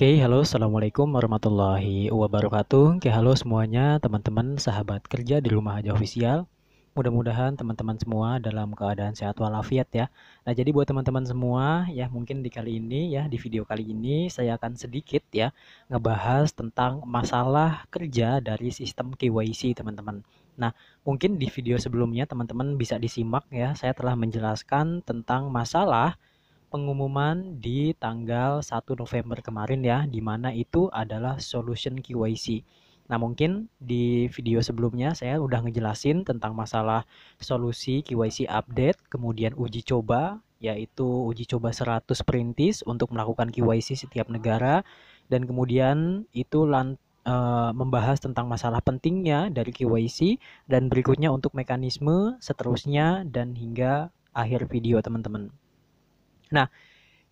Oke, halo, assalamualaikum warahmatullahi wabarakatuh. Oke, halo semuanya, teman-teman, sahabat kerja di rumah aja official. Mudah-mudahan teman-teman semua dalam keadaan sehat walafiat ya. Nah, jadi buat teman-teman semua ya, mungkin di kali ini ya, di video kali ini saya akan sedikit ya ngebahas tentang masalah kerja dari sistem KYC, teman-teman. Nah, mungkin di video sebelumnya teman-teman bisa disimak ya, saya telah menjelaskan tentang masalah pengumuman di tanggal 1 November kemarin ya, di mana itu adalah solution KYC. Nah, mungkin di video sebelumnya saya udah ngejelasin tentang masalah solusi KYC update, kemudian uji coba, yaitu uji coba 100 perintis untuk melakukan KYC setiap negara, dan kemudian itu membahas tentang masalah pentingnya dari KYC, dan berikutnya untuk mekanisme seterusnya, dan hingga akhir video teman-teman. Nah,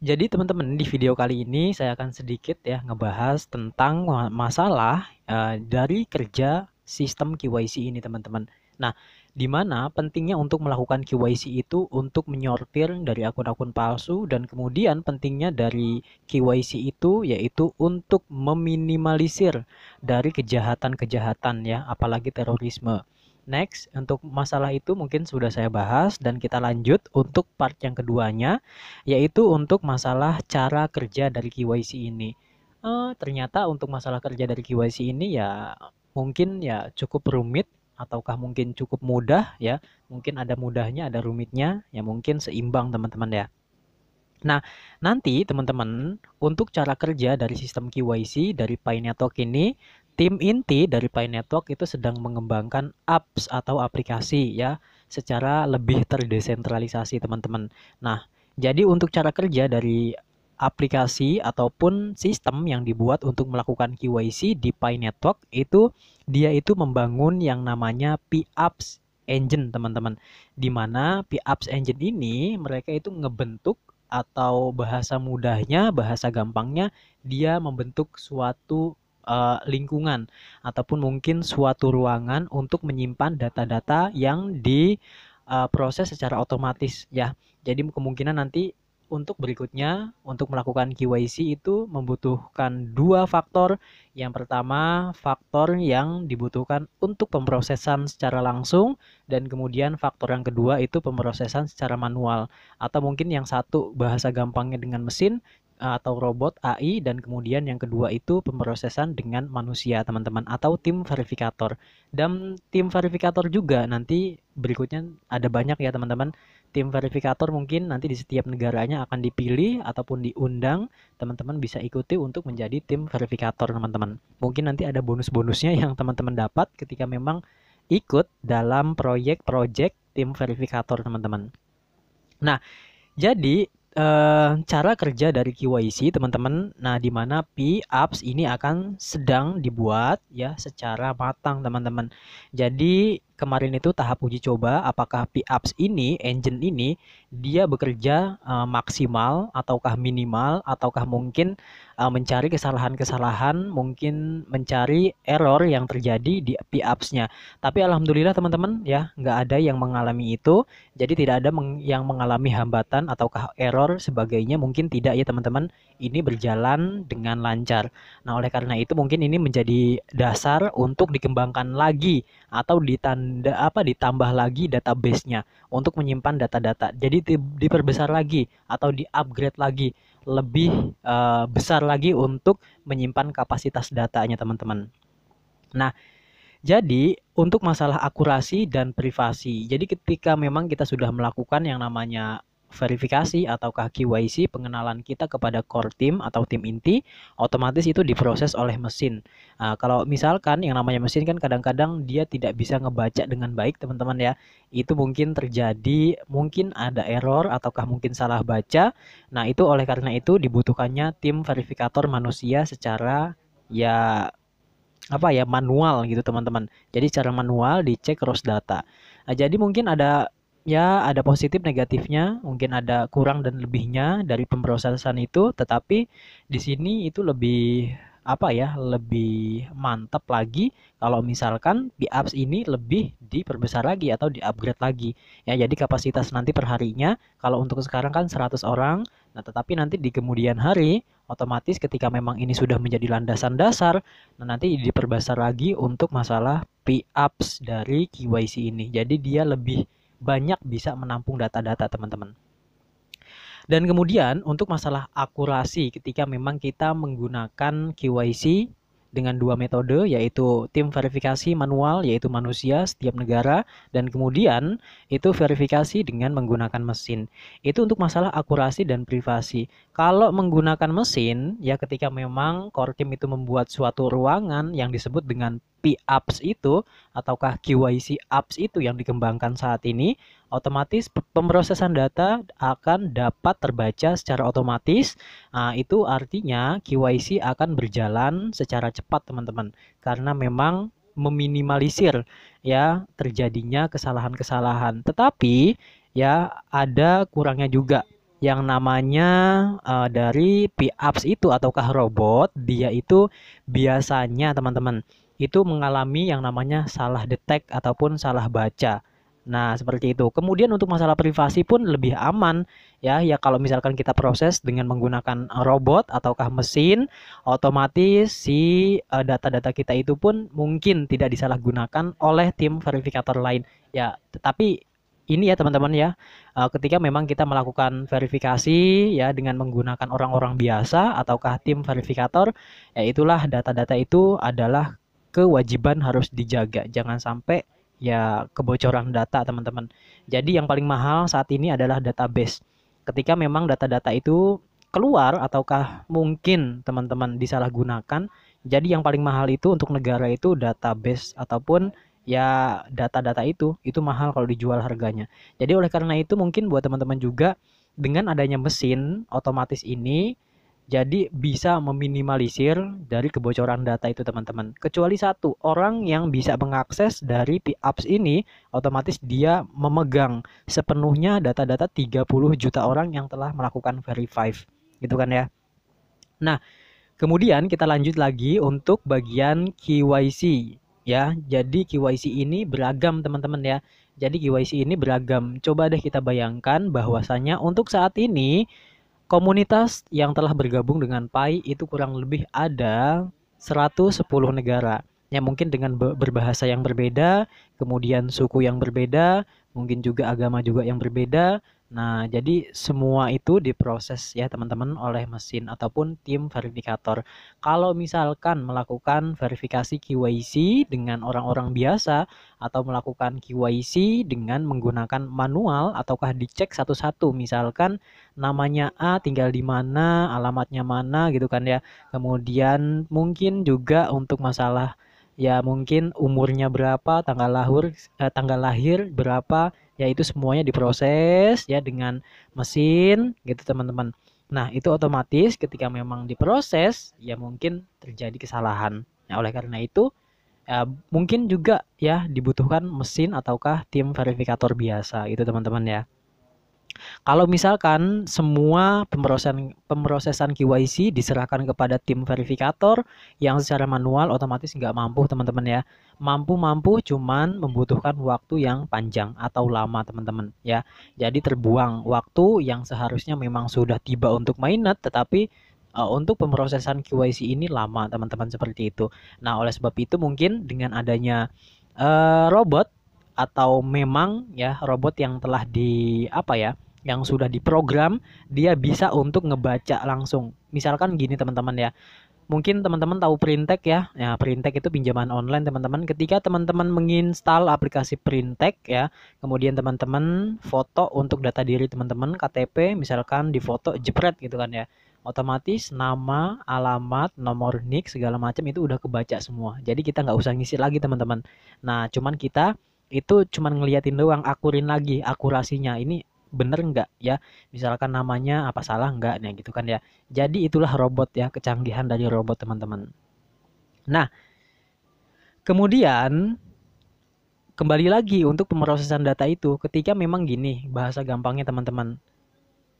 jadi teman-teman di video kali ini saya akan sedikit ya ngebahas tentang masalah dari kerja sistem KYC ini teman-teman. Nah, di mana pentingnya untuk melakukan KYC itu untuk menyortir dari akun-akun palsu, dan kemudian pentingnya dari KYC itu yaitu untuk meminimalisir dari kejahatan-kejahatan ya, apalagi terorisme. Next, untuk masalah itu mungkin sudah saya bahas, dan kita lanjut untuk part yang keduanya, yaitu untuk masalah cara kerja dari KYC ini. Ternyata untuk masalah kerja dari KYC ini ya mungkin ya cukup rumit, ataukah mungkin cukup mudah ya. Mungkin ada mudahnya, ada rumitnya, ya mungkin seimbang teman-teman ya. Nah, nanti teman-teman untuk cara kerja dari sistem KYC dari Pi Network ini, tim inti dari Pi Network itu sedang mengembangkan apps atau aplikasi ya secara lebih terdesentralisasi teman-teman. Nah, jadi untuk cara kerja dari aplikasi ataupun sistem yang dibuat untuk melakukan KYC di Pi Network itu dia itu membangun yang namanya P-Apps Engine teman-teman. Di mana P-Apps Engine ini mereka itu ngebentuk, atau bahasa mudahnya, bahasa gampangnya, dia membentuk suatu lingkungan ataupun mungkin suatu ruangan untuk menyimpan data-data yang diproses secara otomatis ya. Jadi kemungkinan nanti untuk berikutnya untuk melakukan KYC itu membutuhkan dua faktor. Yang pertama, faktor yang dibutuhkan untuk pemrosesan secara langsung, dan kemudian faktor yang kedua itu pemrosesan secara manual, atau mungkin yang satu bahasa gampangnya dengan mesin atau robot AI, dan kemudian yang kedua itu pemrosesan dengan manusia teman-teman, atau tim verifikator. Dan tim verifikator juga nanti berikutnya ada banyak ya teman-teman. Tim verifikator mungkin nanti di setiap negaranya akan dipilih ataupun diundang, teman-teman bisa ikuti untuk menjadi tim verifikator teman-teman. Mungkin nanti ada bonus-bonusnya yang teman-teman dapat ketika memang ikut dalam proyek-proyek tim verifikator teman-teman. Nah, jadi cara kerja dari KYC teman-teman, nah di mana P-Apps ini akan sedang dibuat ya secara matang teman-teman. Jadi kemarin itu tahap uji coba apakah P-Apps ini, engine ini dia bekerja maksimal ataukah minimal, ataukah mungkin mencari kesalahan-kesalahan, mungkin mencari error yang terjadi di P-Apps-nya. Tapi alhamdulillah teman-teman ya nggak ada yang mengalami itu. Jadi tidak ada yang mengalami hambatan ataukah error sebagainya, mungkin tidak ya teman-teman. Ini berjalan dengan lancar. Nah, oleh karena itu mungkin ini menjadi dasar untuk dikembangkan lagi atau ditambah lagi database-nya untuk menyimpan data-data. Jadi diperbesar lagi atau di-upgrade lagi, lebih besar lagi untuk menyimpan kapasitas datanya teman-teman. Nah, jadi untuk masalah akurasi dan privasi, jadi ketika memang kita sudah melakukan yang namanya verifikasi ataukah KYC, pengenalan kita kepada core team atau tim inti, otomatis itu diproses oleh mesin. Nah, kalau misalkan yang namanya mesin kan kadang-kadang dia tidak bisa ngebaca dengan baik teman-teman ya, itu mungkin terjadi, mungkin ada error ataukah mungkin salah baca. Nah, itu oleh karena itu dibutuhkannya tim verifikator manusia secara ya manual gitu teman-teman. Jadi secara manual dicek cross data. Nah, jadi mungkin ada positif negatifnya, mungkin ada kurang dan lebihnya dari pemrosesan itu, tetapi di sini itu lebih lebih mantap lagi kalau misalkan di apps ini lebih diperbesar lagi atau di-upgrade lagi. Ya, jadi kapasitas nanti perharinya kalau untuk sekarang kan 100 orang, Nah, tetapi nanti di kemudian hari, otomatis ketika memang ini sudah menjadi landasan dasar, nah nanti diperbesar lagi untuk masalah PApps dari KYC ini. Jadi dia lebih banyak bisa menampung data-data teman-teman. Dan kemudian untuk masalah akurasi ketika memang kita menggunakan KYC dengan dua metode, yaitu tim verifikasi manual yaitu manusia setiap negara, dan kemudian itu verifikasi dengan menggunakan mesin. Itu untuk masalah akurasi dan privasi. Kalau menggunakan mesin ya, ketika memang core team itu membuat suatu ruangan yang disebut dengan PApps itu ataukah KYC apps itu yang dikembangkan saat ini, otomatis pemrosesan data akan dapat terbaca secara otomatis. Nah, itu artinya KYC akan berjalan secara cepat teman-teman, karena memang meminimalisir ya terjadinya kesalahan-kesalahan. Tetapi ya ada kurangnya juga yang namanya dari PApps itu ataukah robot, dia itu biasanya teman-teman itu mengalami yang namanya salah detek ataupun salah baca. Nah, seperti itu. Kemudian untuk masalah privasi pun lebih aman ya. Ya kalau misalkan kita proses dengan menggunakan robot ataukah mesin, otomatis si data-data kita itu pun mungkin tidak disalahgunakan oleh tim verifikator lain. Ya, tetapi ini ya teman-teman ya, ketika memang kita melakukan verifikasi ya dengan menggunakan orang-orang biasa ataukah tim verifikator, ya itulah data-data itu adalah kewajiban harus dijaga. Jangan sampai ya kebocoran data teman-teman. Jadi yang paling mahal saat ini adalah database. Ketika memang data-data itu keluar ataukah mungkin teman-teman disalahgunakan, jadi yang paling mahal itu untuk negara itu database ataupun ya data-data itu mahal kalau dijual harganya. Jadi oleh karena itu mungkin buat teman-teman juga dengan adanya mesin otomatis ini jadi bisa meminimalisir dari kebocoran data itu teman-teman. Kecuali satu, orang yang bisa mengakses dari PApps ini, otomatis dia memegang sepenuhnya data-data 30 juta orang yang telah melakukan verify. Gitu kan ya. Nah, kemudian kita lanjut lagi untuk bagian KYC. Ya, jadi KYC ini beragam teman-teman ya. Jadi KYC ini beragam. Coba deh kita bayangkan bahwasanya untuk saat ini komunitas yang telah bergabung dengan PAI itu kurang lebih ada 110 negara. Ya mungkin dengan berbahasa yang berbeda, kemudian suku yang berbeda, mungkin juga agama juga yang berbeda. Nah, jadi semua itu diproses ya teman-teman oleh mesin ataupun tim verifikator. Kalau misalkan melakukan verifikasi KYC dengan orang-orang biasa atau melakukan KYC dengan menggunakan manual ataukah dicek satu-satu, misalkan namanya A tinggal di mana, alamatnya mana gitu kan ya. Kemudian mungkin juga untuk masalah ya mungkin umurnya berapa, tanggal lahir berapa, ya itu semuanya diproses ya dengan mesin gitu teman-teman. Nah, itu otomatis ketika memang diproses ya mungkin terjadi kesalahan. Nah, oleh karena itu ya, mungkin juga ya dibutuhkan mesin ataukah tim verifikator biasa itu teman-teman ya. Kalau misalkan semua pemrosesan KYC diserahkan kepada tim verifikator yang secara manual otomatis nggak mampu teman-teman ya. Mampu cuman membutuhkan waktu yang panjang atau lama teman-teman ya. Jadi terbuang waktu yang seharusnya memang sudah tiba untuk mainnet, tetapi untuk pemrosesan KYC ini lama teman-teman seperti itu. Nah oleh sebab itu mungkin dengan adanya robot atau memang ya robot yang telah di apa ya yang sudah diprogram, dia bisa untuk ngebaca langsung. Misalkan gini teman-teman ya, mungkin teman-teman tahu Printek ya. Ya, Printek itu pinjaman online teman-teman. Ketika teman-teman menginstal aplikasi Printek ya, kemudian teman-teman foto untuk data diri teman-teman, KTP misalkan difoto jepret gitu kan ya. Otomatis nama, alamat, nomor NIK segala macam itu udah kebaca semua. Jadi kita nggak usah ngisi lagi teman-teman. Nah, cuman kita itu cuman ngeliatin doang, akurin lagi akurasinya. Ini bener nggak ya, misalkan namanya apa salah nggak nih gitu kan ya. Jadi itulah robot ya, kecanggihan dari robot teman-teman. Nah kemudian kembali lagi untuk pemrosesan data itu, ketika memang gini bahasa gampangnya teman-teman,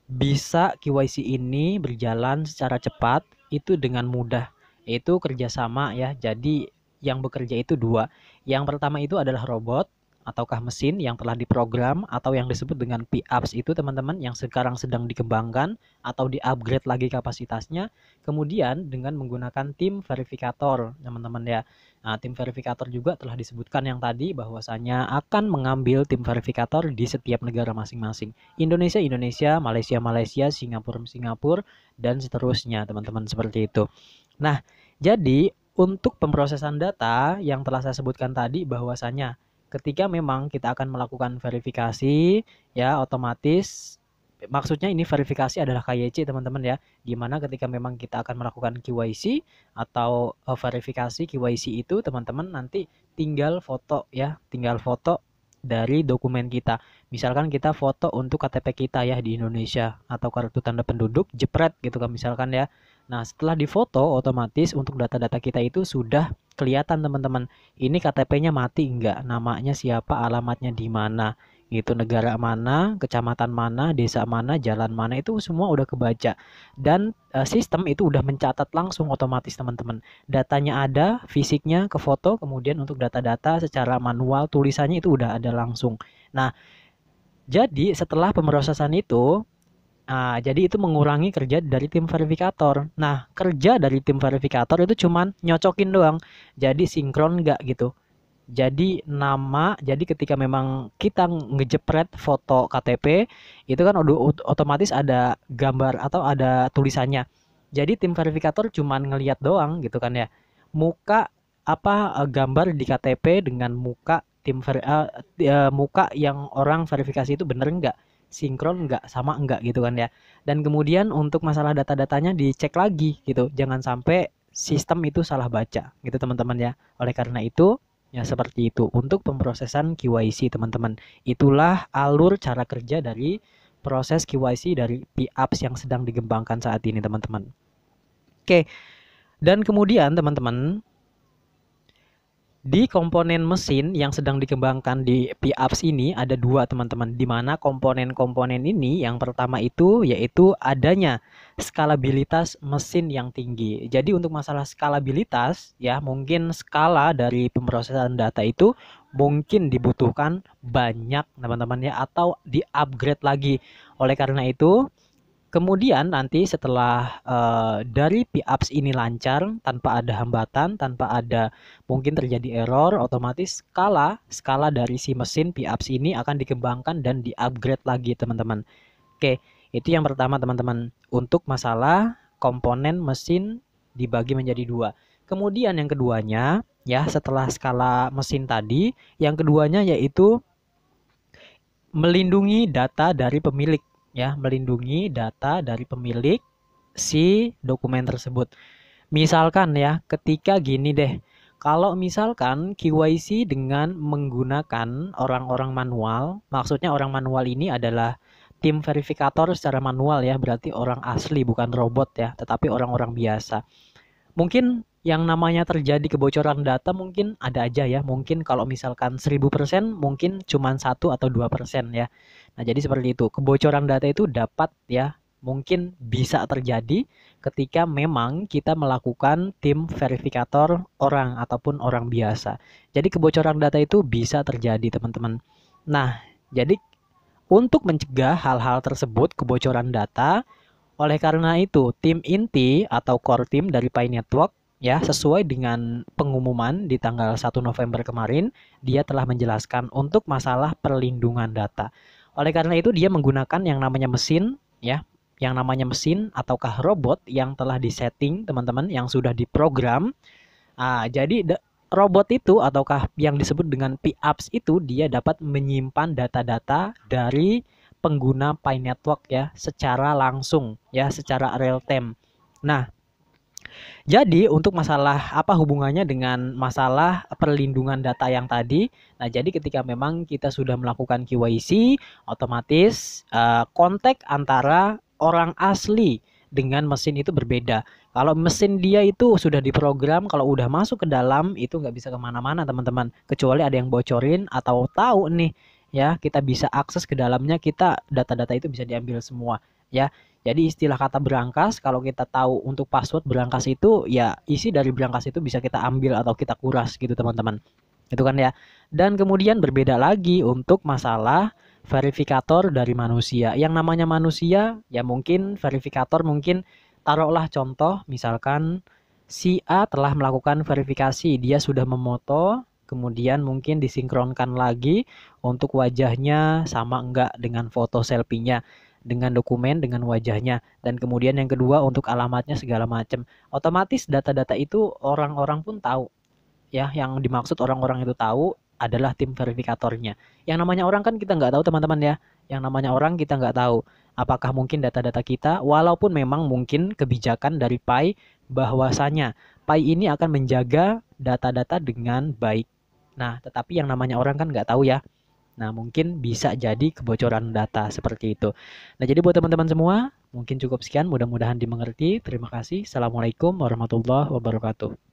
bisa KYC ini berjalan secara cepat itu dengan mudah, itu kerjasama ya. Jadi yang bekerja itu dua. Yang pertama itu adalah robot, ataukah mesin yang telah diprogram atau yang disebut dengan PApps itu teman-teman yang sekarang sedang dikembangkan atau di-upgrade lagi kapasitasnya, kemudian dengan menggunakan tim verifikator teman-teman ya. Nah, tim verifikator juga telah disebutkan yang tadi bahwasanya akan mengambil tim verifikator di setiap negara masing-masing. Indonesia, Indonesia, Malaysia, Malaysia, Singapura, Singapura, dan seterusnya teman-teman seperti itu. Nah, jadi untuk pemrosesan data yang telah saya sebutkan tadi bahwasanya ketika memang kita akan melakukan verifikasi ya otomatis maksudnya ini verifikasi adalah KYC teman-teman ya, di mana ketika memang kita akan melakukan KYC atau verifikasi KYC itu teman-teman nanti tinggal foto ya, tinggal foto dari dokumen kita. Misalkan kita foto untuk KTP kita ya di Indonesia atau kartu tanda penduduk jepret gitu kan misalkan ya. Nah, setelah difoto otomatis untuk data-data kita itu sudah kelihatan teman-teman. Ini KTP-nya mati enggak? Namanya siapa? Alamatnya di mana? Gitu, negara mana, kecamatan mana, desa mana, jalan mana itu semua udah kebaca. Dan sistem itu udah mencatat langsung otomatis teman-teman. Datanya ada, fisiknya ke foto, kemudian untuk data-data secara manual tulisannya itu udah ada langsung. Nah, jadi setelah pemrosesan itu jadi itu mengurangi kerja dari tim verifikator. Nah, kerja dari tim verifikator itu cuman nyocokin doang. Jadi sinkron nggak gitu. Jadi jadi ketika memang kita ngejepret foto KTP, itu kan otomatis ada gambar atau ada tulisannya. Jadi tim verifikator cuman ngelihat doang gitu kan ya. Muka gambar di KTP dengan muka muka yang orang verifikasi itu bener nggak? Sinkron nggak, sama enggak gitu kan ya. Dan kemudian untuk masalah data-datanya dicek lagi gitu. Jangan sampai sistem itu salah baca gitu teman-teman ya. Oleh karena itu ya seperti itu untuk pemrosesan KYC teman-teman. Itulah alur cara kerja dari proses KYC dari PApps yang sedang dikembangkan saat ini teman-teman. Oke. Dan kemudian teman-teman di komponen mesin yang sedang dikembangkan di PApps ini ada dua teman-teman, di mana komponen-komponen ini yang pertama itu yaitu adanya skalabilitas mesin yang tinggi. Jadi untuk masalah skalabilitas ya mungkin skala dari pemrosesan data itu mungkin dibutuhkan banyak teman-teman ya atau di-upgrade lagi. Oleh karena itu kemudian nanti setelah dari PApps ini lancar tanpa ada hambatan, tanpa ada mungkin terjadi error, otomatis skala dari si mesin PApps ini akan dikembangkan dan di-upgrade lagi teman-teman. Oke, itu yang pertama teman-teman. Untuk masalah komponen mesin dibagi menjadi dua. Kemudian yang keduanya ya setelah skala mesin tadi, yang keduanya yaitu melindungi data dari pemilik ya, melindungi data dari pemilik si dokumen tersebut. Misalkan ya, ketika gini deh, kalau misalkan KYC dengan menggunakan orang-orang manual, maksudnya orang manual ini adalah tim verifikator secara manual ya, berarti orang asli bukan robot ya, tetapi orang-orang biasa. Mungkin yang namanya terjadi kebocoran data mungkin ada aja ya. Mungkin kalau misalkan 1000% mungkin cuma 1 atau 2% ya. Nah, jadi seperti itu. Kebocoran data itu dapat ya mungkin bisa terjadi ketika memang kita melakukan tim verifikator orang ataupun orang biasa. Jadi kebocoran data itu bisa terjadi, teman-teman. Nah, jadi untuk mencegah hal-hal tersebut, kebocoran data, oleh karena itu, tim inti atau core team dari Pi Network ya sesuai dengan pengumuman di tanggal 1 November kemarin, dia telah menjelaskan untuk masalah perlindungan data. Oleh karena itu dia menggunakan yang namanya mesin ya, yang namanya mesin ataukah robot yang telah disetting teman-teman yang sudah diprogram. Jadi robot itu ataukah yang disebut dengan PApps itu dia dapat menyimpan data-data dari pengguna Pi Network ya secara langsung ya secara real time. Nah, jadi untuk masalah apa hubungannya dengan masalah perlindungan data yang tadi? Nah, jadi ketika memang kita sudah melakukan KYC, otomatis kontak antara orang asli dengan mesin itu berbeda. Kalau mesin dia itu sudah diprogram, kalau udah masuk ke dalam itu nggak bisa kemana-mana teman-teman. Kecuali ada yang bocorin atau tahu nih ya kita bisa akses ke dalamnya, kita data-data itu bisa diambil semua ya. Jadi istilah kata berangkas, kalau kita tahu untuk password berangkas itu ya isi dari berangkas itu bisa kita ambil atau kita kuras gitu teman-teman. Itu kan ya. Dan kemudian berbeda lagi untuk masalah verifikator dari manusia. Yang namanya manusia, ya mungkin verifikator mungkin taruhlah contoh misalkan si A telah melakukan verifikasi, dia sudah memoto, kemudian mungkin disinkronkan lagi untuk wajahnya sama enggak dengan foto selfie-nya, dengan dokumen, dengan wajahnya, dan kemudian yang kedua untuk alamatnya segala macam. Otomatis data-data itu orang-orang pun tahu ya, yang dimaksud orang-orang itu tahu adalah tim verifikatornya. Yang namanya orang kan kita nggak tahu teman-teman ya. Yang namanya orang kita nggak tahu. Apakah mungkin data-data kita, walaupun memang mungkin kebijakan dari PAI bahwasanya PAI ini akan menjaga data-data dengan baik. Nah, tetapi yang namanya orang kan nggak tahu ya. Nah, mungkin bisa jadi kebocoran data seperti itu. Nah, jadi buat teman-teman semua, mungkin cukup sekian. Mudah-mudahan dimengerti. Terima kasih. Assalamualaikum warahmatullahi wabarakatuh.